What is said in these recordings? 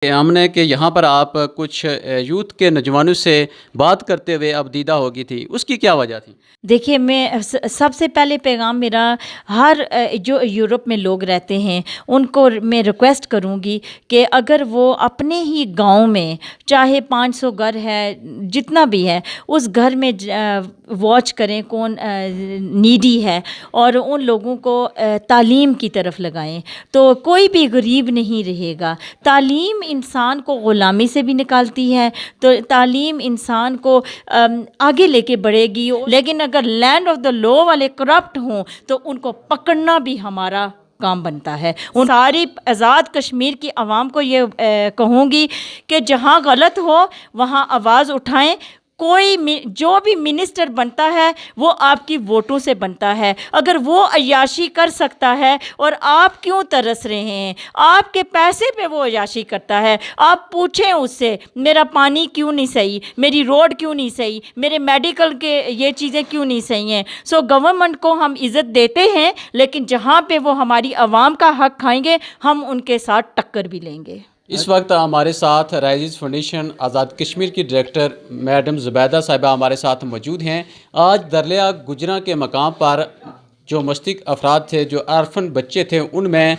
ہم نے کہ یہاں پر آپ کچھ یوتھ کے نوجوانوں سے بات کرتے ہوئے اب دیدہ ہو گئی تھی، اس کی کیا وجہ تھی؟ دیکھیے میں سب سے پہلے پیغام میرا ہر جو یورپ میں لوگ رہتے ہیں ان کو میں ریکویسٹ کروں گی کہ اگر وہ اپنے ہی گاؤں میں چاہے 500 گھر ہے جتنا بھی ہے اس گھر میں واچ کریں کون نیڈی ہے اور ان لوگوں کو تعلیم کی طرف لگائیں تو کوئی بھی غریب نہیں رہے گا۔ تعلیم انسان کو غلامی سے بھی نکالتی ہے، تو تعلیم انسان کو آگے لے کے بڑھے گی، لیکن اگر لینڈ آف دا لو والے کرپٹ ہوں تو ان کو پکڑنا بھی ہمارا کام بنتا ہے۔ ان ساری آزاد کشمیر کی عوام کو یہ کہوں گی کہ جہاں غلط ہو وہاں آواز اٹھائیں۔ کوئی جو بھی منسٹر بنتا ہے وہ آپ کی ووٹوں سے بنتا ہے، اگر وہ عیاشی کر سکتا ہے اور آپ کیوں ترس رہے ہیں؟ آپ کے پیسے پہ وہ عیاشی کرتا ہے، آپ پوچھیں اس سے میرا پانی کیوں نہیں صحیح، میری روڈ کیوں نہیں صحیح، میرے میڈیکل کے یہ چیزیں کیوں نہیں صحیح ہیں۔ سو گورنمنٹ کو ہم عزت دیتے ہیں، لیکن جہاں پہ وہ ہماری عوام کا حق کھائیں گے ہم ان کے ساتھ ٹکر بھی لیں گے۔ اس وقت ہمارے ساتھ رائزز فاؤنڈیشن آزاد کشمیر کی ڈائریکٹر میڈم زبیدہ صاحبہ ہمارے ساتھ موجود ہیں۔ آج دریا گجراں کے مقام پر جو مستحق افراد تھے، جو آرفن بچے تھے، ان میں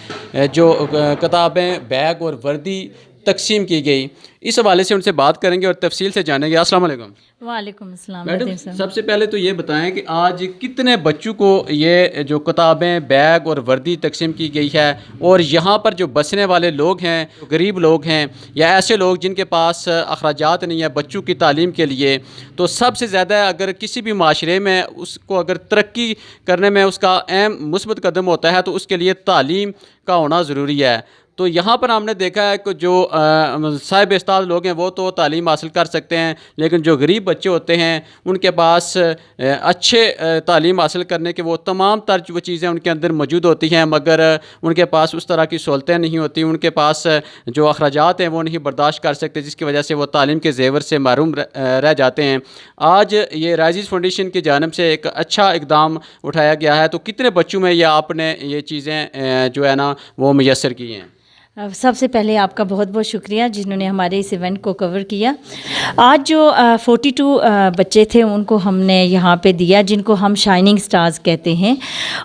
جو کتابیں، بیگ اور وردی تقسیم کی گئی، اس حوالے سے ان سے بات کریں گے اور تفصیل سے جانیں گے۔ السلام علیکم وعلیکم السلام۔ میڈم، سب سے پہلے تو یہ بتائیں کہ آج کتنے بچوں کو یہ جو کتابیں، بیگ اور وردی تقسیم کی گئی ہے، اور یہاں پر جو بسنے والے لوگ ہیں، غریب لوگ ہیں یا ایسے لوگ جن کے پاس اخراجات نہیں ہیں بچوں کی تعلیم کے لیے، تو سب سے زیادہ اگر کسی بھی معاشرے میں اس کو اگر ترقی کرنے میں اس کا اہم مثبت قدم ہوتا ہے تو اس کے لیے تعلیم کا ہونا ضروری ہے۔ تو یہاں پر ہم نے دیکھا ہے کہ جو صاحب استعداد لوگ ہیں وہ تو تعلیم حاصل کر سکتے ہیں، لیکن جو غریب بچے ہوتے ہیں ان کے پاس اچھے تعلیم حاصل کرنے کے وہ تمام تر وہ چیزیں ان کے اندر موجود ہوتی ہیں، مگر ان کے پاس اس طرح کی سہولتیں نہیں ہوتی، ان کے پاس جو اخراجات ہیں وہ نہیں برداشت کر سکتے، جس کی وجہ سے وہ تعلیم کے زیور سے محروم رہ جاتے ہیں۔ آج یہ رائزز فاؤنڈیشن کی جانب سے ایک اچھا اقدام اٹھایا گیا ہے، تو کتنے بچوں میں یہ آپ نے یہ چیزیں جو ہے نا وہ میسر کی ہیں؟ سب سے پہلے آپ کا بہت بہت شکریہ جنہوں نے ہمارے اس ایونٹ کو کور کیا۔ آج جو 42 بچے تھے ان کو ہم نے یہاں پہ دیا، جن کو ہم شائننگ سٹارز کہتے ہیں،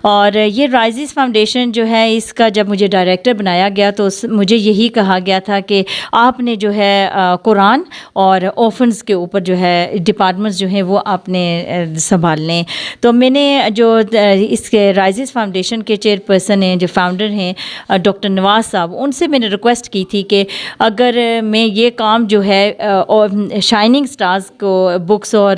اور یہ رائزز فاؤنڈیشن جو ہے اس کا جب مجھے ڈائریکٹر بنایا گیا تو مجھے یہی کہا گیا تھا کہ آپ نے جو ہے قرآن اور orphans کے اوپر جو ہے ڈپارٹمنٹس جو ہیں وہ آپ نے سنبھال لیں۔ تو میں نے جو اس کے رائزز فاؤنڈیشن کے چیئرپرسن ہیں، جو فاؤنڈر ہیں ڈاکٹر نواز صاحب، ان سے میں نے ریکویسٹ کی تھی کہ اگر میں یہ کام جو ہے شائننگ سٹارز کو بکس اور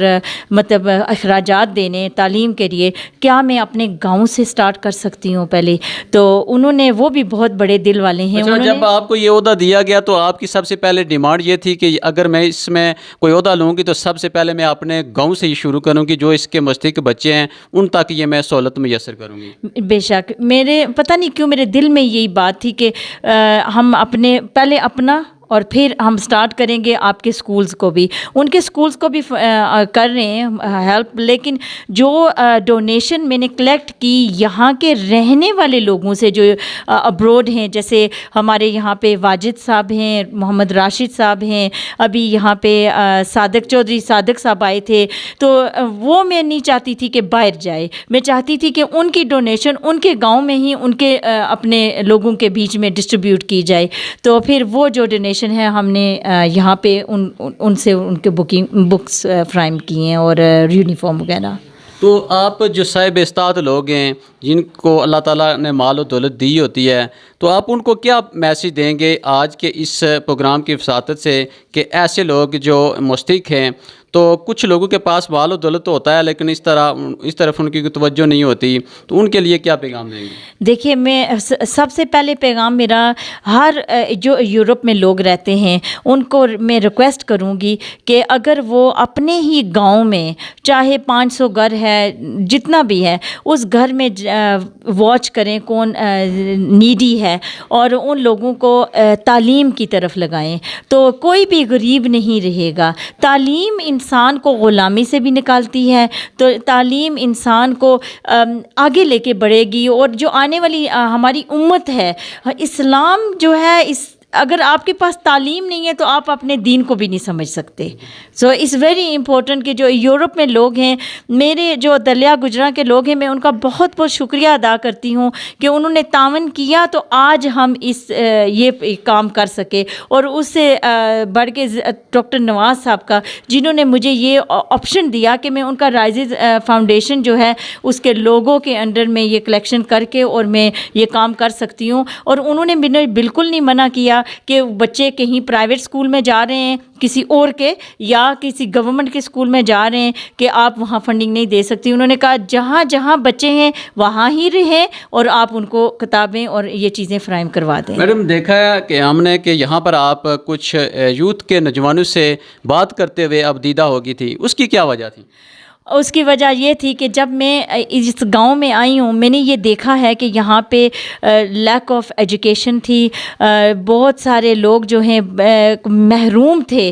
مطلب اخراجات دینے تعلیم کے لیے، کیا میں اپنے گاؤں سے سٹارٹ کر سکتی ہوں پہلے؟ تو انہوں نے، وہ بھی بہت بڑے دل والے ہیں۔ جب آپ کو یہ عہدہ دیا گیا تو آپ کی سب سے پہلے ڈیمانڈ یہ تھی کہ اگر میں اس میں کوئی عہدہ لوں گی تو سب سے پہلے میں اپنے گاؤں سے ہی شروع کروں گی، جو اس کے مستحق بچے ہیں ان تک یہ میں سہولت میسر کروں گی۔ بے شک، میرے پتہ نہیں کیوں میرے دل میں یہی بات تھی کہ ہم اپنے پہلے اپنا اور پھر ہم سٹارٹ کریں گے آپ کے سکولز کو بھی، ان کے سکولز کو بھی کر رہے ہیں ہیلپ، لیکن جو ڈونیشن میں نے کلیکٹ کی یہاں کے رہنے والے لوگوں سے جو ابروڈ ہیں، جیسے ہمارے یہاں پہ واجد صاحب ہیں، محمد راشد صاحب ہیں، ابھی یہاں پہ صادق چودھری صادق صاحب آئے تھے، تو وہ میں نہیں چاہتی تھی کہ باہر جائے، میں چاہتی تھی کہ ان کی ڈونیشن ان کے گاؤں میں ہی ان کے اپنے لوگوں کے بیچ میں ڈسٹریبیوٹ کی جائے۔ تو پھر وہ جو ڈونیشن ہے ہم نے یہاں پہ ان سے ان کے بکس فراہم کی ہیں اور یونیفارم وغیرہ۔ تو آپ جو صاحب استعداد لوگ ہیں جن کو اللہ تعالیٰ نے مال و دولت دی ہوتی ہے، تو آپ ان کو کیا میسیج دیں گے آج کے اس پروگرام کی وساطت سے کہ ایسے لوگ جو مستحق ہیں، تو کچھ لوگوں کے پاس مال و دولت تو ہوتا ہے لیکن اس طرف ان کی توجہ نہیں ہوتی، تو ان کے لیے کیا پیغام دیں گے؟ دیکھیے میں سب سے پہلے پیغام میرا ہر جو یورپ میں لوگ رہتے ہیں ان کو میں ریکویسٹ کروں گی کہ اگر وہ اپنے ہی گاؤں میں چاہے 500 گھر ہے جتنا بھی ہے اس گھر میں واچ کریں کون نیڈی ہے اور ان لوگوں کو تعلیم کی طرف لگائیں، تو کوئی بھی غریب نہیں رہے گا۔ تعلیم انسان کو غلامی سے بھی نکالتی ہے، تو تعلیم انسان کو آگے لے کے بڑھے گی، اور جو آنے والی ہماری امت ہے، اسلام جو ہے اگر آپ کے پاس تعلیم نہیں ہے تو آپ اپنے دین کو بھی نہیں سمجھ سکتے. سو اٹس ویری امپورٹنٹ کہ جو یورپ میں لوگ ہیں, میرے جو دریا گجراں کے لوگ ہیں, میں ان کا بہت بہت شکریہ ادا کرتی ہوں کہ انہوں نے تعاون کیا تو آج ہم یہ کام کر سکے. اور اس سے بڑھ کے ڈاکٹر نواز صاحب کا, جنہوں نے مجھے یہ آپشن دیا کہ میں ان کا رائزز فاؤنڈیشن جو ہے اس کے لوگوں کے انڈر میں یہ کلیکشن کر کے اور میں یہ کام کر سکتی ہوں. اور انہوں نے مجھے بالکل نہیں منع کیا کہ بچے کہیں پرائیویٹ اسکول میں جا رہے ہیں کسی اور کے یا کسی گورنمنٹ کے اسکول میں جا رہے ہیں کہ آپ وہاں فنڈنگ نہیں دے سکتی. انہوں نے کہا جہاں جہاں بچے ہیں وہاں ہی رہیں اور آپ ان کو کتابیں اور یہ چیزیں فراہم کروا دیں. میڈم دیکھا ہے کہ ہم نے کہ یہاں پر آپ کچھ یوتھ کے نوجوانوں سے بات کرتے ہوئے اب دیدہ ہو گئی تھی, اس کی کیا وجہ تھی؟ اس کی وجہ یہ تھی کہ جب میں اس گاؤں میں آئی ہوں میں نے یہ دیکھا ہے کہ یہاں پہ لیک آف ایجوکیشن تھی. بہت سارے لوگ جو ہیں محروم تھے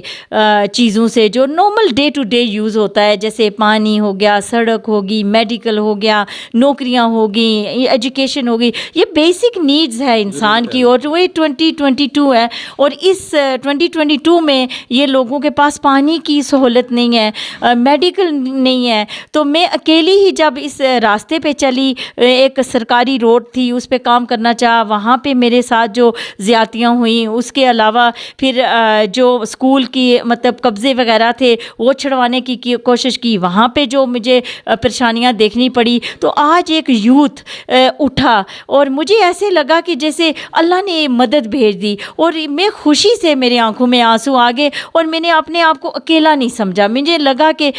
چیزوں سے جو normal day to day use ہوتا ہے, جیسے پانی ہو گیا, سڑک ہوگی, میڈیکل ہو گیا, نوکریاں ہوگی, ایجوکیشن ہوگی. یہ بیسک نیڈز ہے انسان کی. اور وہی 2022 ہے اور اس 2022 میں یہ لوگوں کے پاس پانی کی سہولت نہیں ہے, میڈیکل نہیں ہے. تو میں اکیلی ہی جب اس راستے پہ چلی, ایک سرکاری روڈ تھی اس پہ کام کرنا چاہا, وہاں پہ میرے ساتھ جو زیادتیاں ہوئیں, اس کے علاوہ پھر جو اسکول کی مطلب قبضے وغیرہ تھے وہ چھڑوانے کی کوشش کی, وہاں پہ جو مجھے پریشانیاں دیکھنی پڑی. تو آج ایک یوتھ اٹھا اور مجھے ایسے لگا کہ جیسے اللہ نے مدد بھیج دی اور میں خوشی سے میرے آنکھوں میں آنسو آ گئے اور میں نے اپنے آپ کو اکیلا نہیں سمجھا. مجھے لگا کہ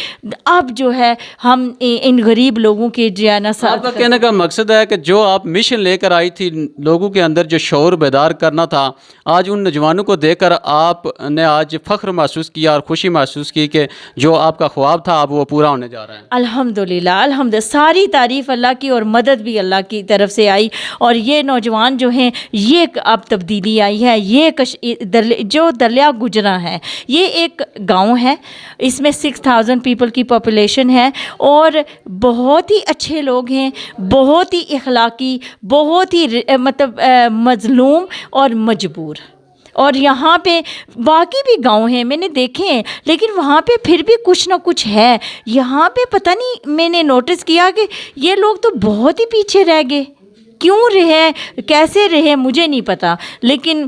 اب جو ہے ہم ان غریب لوگوں کے جو ہے نا ساتھ. آپ کا کہنے کا مقصد ہے کہ جو آپ مشن لے کر آئی تھی لوگوں کے اندر جو شعور بیدار کرنا تھا, آج ان نوجوانوں کو دیکھ کر آپ نے آج فخر محسوس کیا اور خوشی محسوس کی کہ جو آپ کا خواب تھا اب وہ پورا ہونے جا رہا ہے. الحمدللہ الحمدللہ, ساری تعریف اللہ کی اور مدد بھی اللہ کی طرف سے آئی. اور یہ نوجوان جو ہیں یہ اب تبدیلی آئی ہے. یہ جو دریا گجراں ہے یہ ایک گاؤں ہے, اس میں 6000 پیپل کی پاپولیشن ہے اور بہت ہی اچھے لوگ ہیں, بہت ہی اخلاقی, بہت ہی مطلب مظلوم اور مجبور. اور یہاں پہ باقی بھی گاؤں ہیں میں نے دیکھے ہیں لیکن وہاں پہ پھر بھی کچھ نہ کچھ ہے. یہاں پہ پتہ نہیں, میں نے نوٹس کیا کہ یہ لوگ تو بہت ہی پیچھے رہ گئے. کیوں رہے, کیسے رہے, مجھے نہیں پتا. لیکن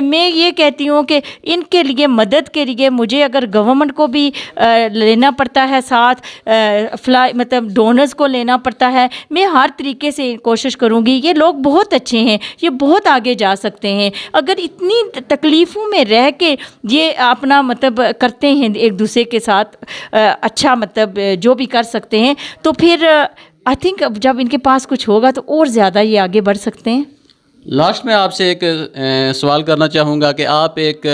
میں یہ کہتی ہوں کہ ان کے لیے مدد کے لیے مجھے اگر گورنمنٹ کو بھی لینا پڑتا ہے ساتھ, مطلب ڈونرز کو لینا پڑتا ہے, میں ہر طریقے سے کوشش کروں گی. یہ لوگ بہت اچھے ہیں, یہ بہت آگے جا سکتے ہیں. اگر اتنی تکلیفوں میں رہ کے یہ اپنا مطلب کرتے ہیں ایک دوسرے کے ساتھ اچھا مطلب جو بھی کر سکتے ہیں, تو پھر آئی تھنک جب ان کے پاس کچھ ہوگا تو اور زیادہ یہ آگے بڑھ سکتے ہیں. لاسٹ میں آپ سے ایک سوال کرنا چاہوں گا کہ آپ ایک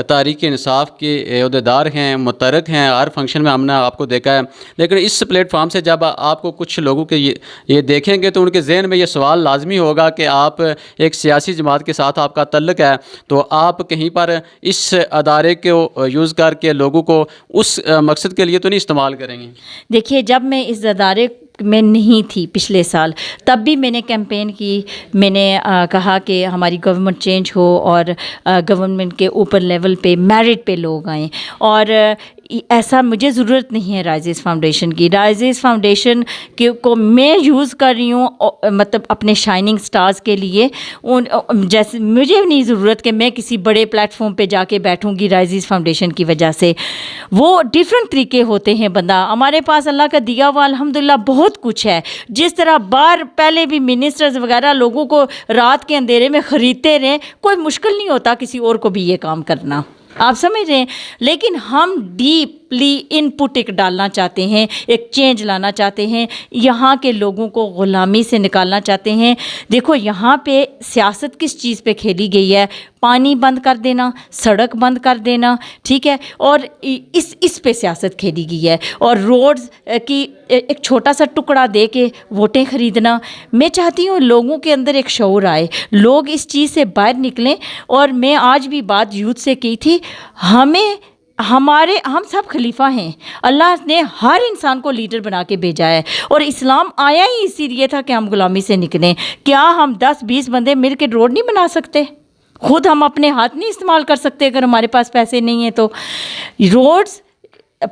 تحریک انصاف کے عہدیدار ہیں, متحرک ہیں, ہر فنکشن میں ہم نے آپ کو دیکھا ہے, لیکن اس پلیٹ فارم سے جب آپ کو کچھ لوگوں کے یہ دیکھیں گے تو ان کے ذہن میں یہ سوال لازمی ہوگا کہ آپ ایک سیاسی جماعت کے ساتھ آپ کا تعلق ہے, تو آپ کہیں پر اس ادارے کو یوز کر کے لوگوں کو اس مقصد کے لیے تو نہیں استعمال کریں گے؟ دیکھیے, جب میں اس ادارے میں نہیں تھی پچھلے سال, تب بھی میں نے کیمپین کی. میں نے کہا کہ ہماری گورنمنٹ چینج ہو اور گورنمنٹ کے اوپر لیول پہ میرٹ پہ لوگ آئیں. اور ایسا مجھے ضرورت نہیں ہے رائزز فاؤنڈیشن کی. رائزز فاؤنڈیشن کو میں یوز کر رہی ہوں مطلب اپنے شائننگ سٹارز کے لیے. جیسے مجھے نہیں ضرورت کہ میں کسی بڑے پلیٹ فارم پہ جا کے بیٹھوں گی رائزز فاؤنڈیشن کی وجہ سے. وہ ڈیفرنٹ طریقے ہوتے ہیں. بندہ ہمارے پاس اللہ کا دیا ہوا الحمدللہ بہت کچھ ہے. جس طرح باہر پہلے بھی منسٹرز وغیرہ لوگوں کو رات کے اندھیرے میں خریدتے رہیں, کوئی مشکل نہیں ہوتا کسی اور کو بھی یہ کام کرنا, آپ سمجھ رہے ہیں. لیکن ہم ڈیپلی ان پٹ ایک ڈالنا چاہتے ہیں, ایک چینج لانا چاہتے ہیں, یہاں کے لوگوں کو غلامی سے نکالنا چاہتے ہیں. دیکھو یہاں پہ سیاست کس چیز پہ کھیلی گئی ہے, پانی بند کر دینا, سڑک بند کر دینا, ٹھیک ہے, اور اس پہ سیاست کھیلی گئی ہے. اور روڈز کی ایک چھوٹا سا ٹکڑا دے کے ووٹیں خریدنا. میں چاہتی ہوں لوگوں کے اندر ایک شعور آئے, لوگ اس چیز سے باہر نکلیں. اور میں آج بھی بات یوتھ سے کی تھی, ہم سب خلیفہ ہیں. اللہ نے ہر انسان کو لیڈر بنا کے بھیجا ہے اور اسلام آیا ہی اسی لیے تھا کہ ہم غلامی سے نکلیں. کیا ہم 10-20 بندے مل کے روڈ نہیں بنا سکتے؟ خود ہم اپنے ہاتھ نہیں استعمال کر سکتے اگر ہمارے پاس پیسے نہیں ہیں تو. روڈز،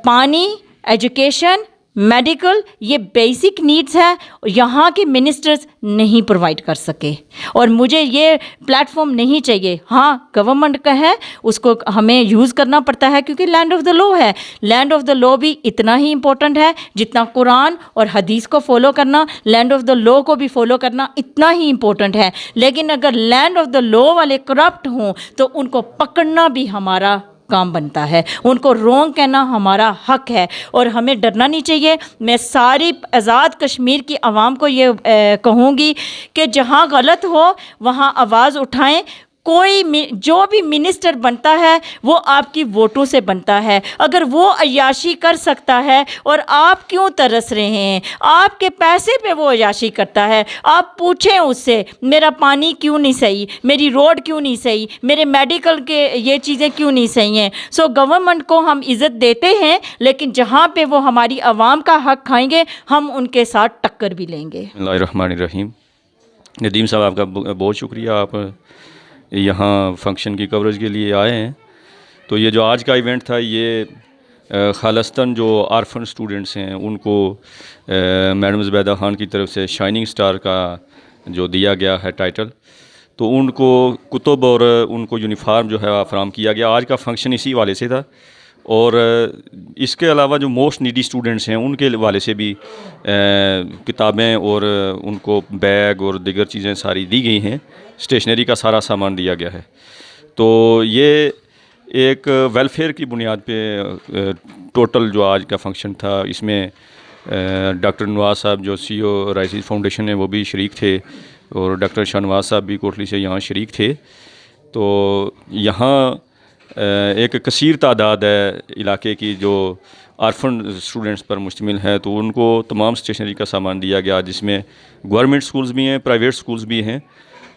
پانی، ایجوکیشن، میڈیکل، یہ بیسک نیڈز ہے، یہاں کے منسٹرز نہیں پرووائڈ کر سکے، اور مجھے یہ پلیٹ فارم نہیں چاہیے. ہاں گورنمنٹ کا ہے، اس کو ہمیں یوز کرنا پڑتا ہے کیونکہ لینڈ آف دا لا ہے. لینڈ آف دا لا بھی اتنا ہی امپورٹنٹ ہے جتنا قرآن اور حدیث کو فالو کرنا، لینڈ آف دا لا کو بھی فالو کرنا اتنا ہی امپورٹنٹ ہے. لیکن اگر لینڈ آف دا لا والے کرپٹ ہوں تو ان کو پکڑنا بھی ہمارا کام بنتا ہے، ان کو رونگ کہنا ہمارا حق ہے، اور ہمیں ڈرنا نہیں چاہیے. میں ساری آزاد کشمیر کی عوام کو یہ کہوں گی کہ جہاں غلط ہو وہاں آواز اٹھائیں. کوئی جو بھی منسٹر بنتا ہے وہ آپ کی ووٹوں سے بنتا ہے. اگر وہ عیاشی کر سکتا ہے اور آپ کیوں ترس رہے ہیں؟ آپ کے پیسے پہ وہ عیاشی کرتا ہے. آپ پوچھیں اس سے میرا پانی کیوں نہیں صحیح، میری روڈ کیوں نہیں صحیح، میرے میڈیکل کے یہ چیزیں کیوں نہیں صحیح ہیں. سو گورنمنٹ کو ہم عزت دیتے ہیں، لیکن جہاں پہ وہ ہماری عوام کا حق کھائیں گے ہم ان کے ساتھ ٹکر بھی لیں گے. بسم اللہ الرحمن الرحیم. ندیم صاحب آپ کا بہت شکریہ، آپ یہاں فنکشن کی کوریج کے لیے آئے ہیں. تو یہ جو آج کا ایونٹ تھا یہ خالصتاً جو آرفن سٹوڈنٹس ہیں ان کو میڈم زبیدہ خان کی طرف سے شائننگ سٹار کا جو دیا گیا ہے ٹائٹل، تو ان کو کتب اور ان کو یونیفارم جو ہے فراہم کیا گیا. آج کا فنکشن اسی والے سے تھا، اور اس کے علاوہ جو موسٹ نیڈی اسٹوڈنٹس ہیں ان کے حوالے سے بھی کتابیں اور ان کو بیگ اور دیگر چیزیں ساری دی گئی ہیں. اسٹیشنری کا سارا سامان دیا گیا ہے. تو یہ ایک ویلفیئر کی بنیاد پہ ٹوٹل جو آج کا فنکشن تھا، اس میں ڈاکٹر نواز صاحب جو سی او رائزی فاؤنڈیشن ہے وہ بھی شریک تھے، اور ڈاکٹر شاہ نواز صاحب بھی کوٹلی سے یہاں شریک تھے. تو یہاں ایک کثیر تعداد ہے علاقے کی جو آرفن اسٹوڈنٹس پر مشتمل ہے، تو ان کو تمام اسٹیشنری کا سامان دیا گیا، جس میں گورنمنٹ سکولز بھی ہیں، پرائیویٹ سکولز بھی ہیں.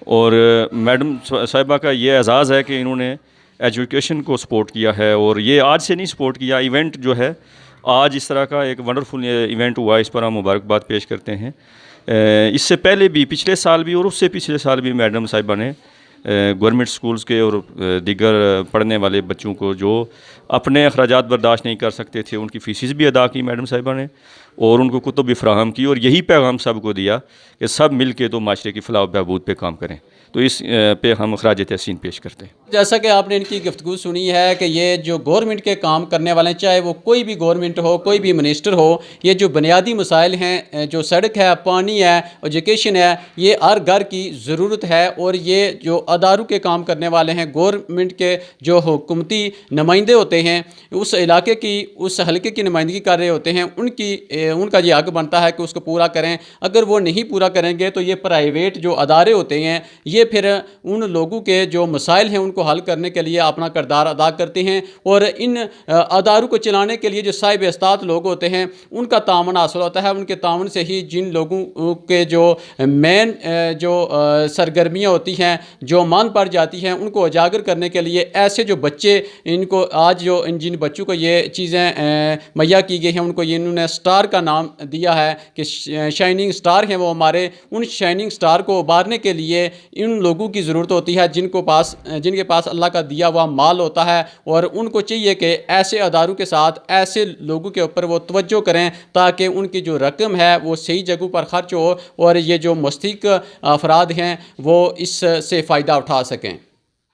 اور میڈم صاحبہ کا یہ اعزاز ہے کہ انہوں نے ایجوکیشن کو سپورٹ کیا ہے، اور یہ آج سے نہیں سپورٹ کیا. ایونٹ جو ہے آج اس طرح کا ایک ونڈرفل ایونٹ ہوا، اس پر ہم مبارکباد پیش کرتے ہیں. اس سے پہلے بھی پچھلے سال بھی اور اس سے پچھلے سال بھی میڈم صاحبہ نے گورنمنٹ سکولز کے اور دیگر پڑھنے والے بچوں کو جو اپنے اخراجات برداشت نہیں کر سکتے تھے ان کی فیسز بھی ادا کی میڈم صاحبہ نے، اور ان کو کتب بھی فراہم کی، اور یہی پیغام سب کو دیا کہ سب مل کے تو معاشرے کی فلاح و بہبود پہ کام کریں. تو اس پہ ہم خراج تحسین پیش کرتے ہیں. جیسا کہ آپ نے ان کی گفتگو سنی ہے کہ یہ جو گورنمنٹ کے کام کرنے والے ہیں، چاہے وہ کوئی بھی گورنمنٹ ہو، کوئی بھی منسٹر ہو، یہ جو بنیادی مسائل ہیں، جو سڑک ہے، پانی ہے، ایجوکیشن ہے، یہ ہر گھر کی ضرورت ہے. اور یہ جو اداروں کے کام کرنے والے ہیں، گورنمنٹ کے جو حکومتی نمائندے ہوتے ہیں، اس علاقے کی، اس حلقے کی نمائندگی کر رہے ہوتے ہیں، ان کا یہ حق بنتا ہے کہ اس کو پورا کریں. اگر وہ نہیں پورا کریں گے تو یہ پرائیویٹ جو ادارے ہوتے ہیں یہ پھر ان لوگوں کے جو مسائل ہیں ان کو حل کرنے کے لیے اپنا کردار ادا کرتے ہیں. اور ان اداروں کو چلانے کے لیے جو صاحب استطاعت لوگ ہوتے ہیں ان کا تعاون حاصل ہوتا ہے. ان کے تعاون سے ہی جن لوگوں کے جو مین جو سرگرمیاں ہوتی ہیں، جو مان پڑ جاتی ہیں، ان کو اجاگر کرنے کے لیے ایسے جو بچے، ان کو آج جو جن بچوں کو یہ چیزیں مہیا کی گئی ہیں ان کو یہ انہوں نے سٹار کا نام دیا ہے کہ شائننگ سٹار ہیں وہ ہمارے. ان شائننگ سٹار کو ابھارنے کے لیے ان لوگوں کی ضرورت ہوتی ہے جن کے پاس اللہ کا دیا ہوا مال ہوتا ہے، اور ان کو چاہیے کہ ایسے اداروں کے ساتھ ایسے لوگوں کے اوپر وہ توجہ کریں تاکہ ان کی جو رقم ہے وہ صحیح جگہوں پر خرچ ہو، اور یہ جو مستحق افراد ہیں وہ اس سے فائدہ اٹھا سکیں.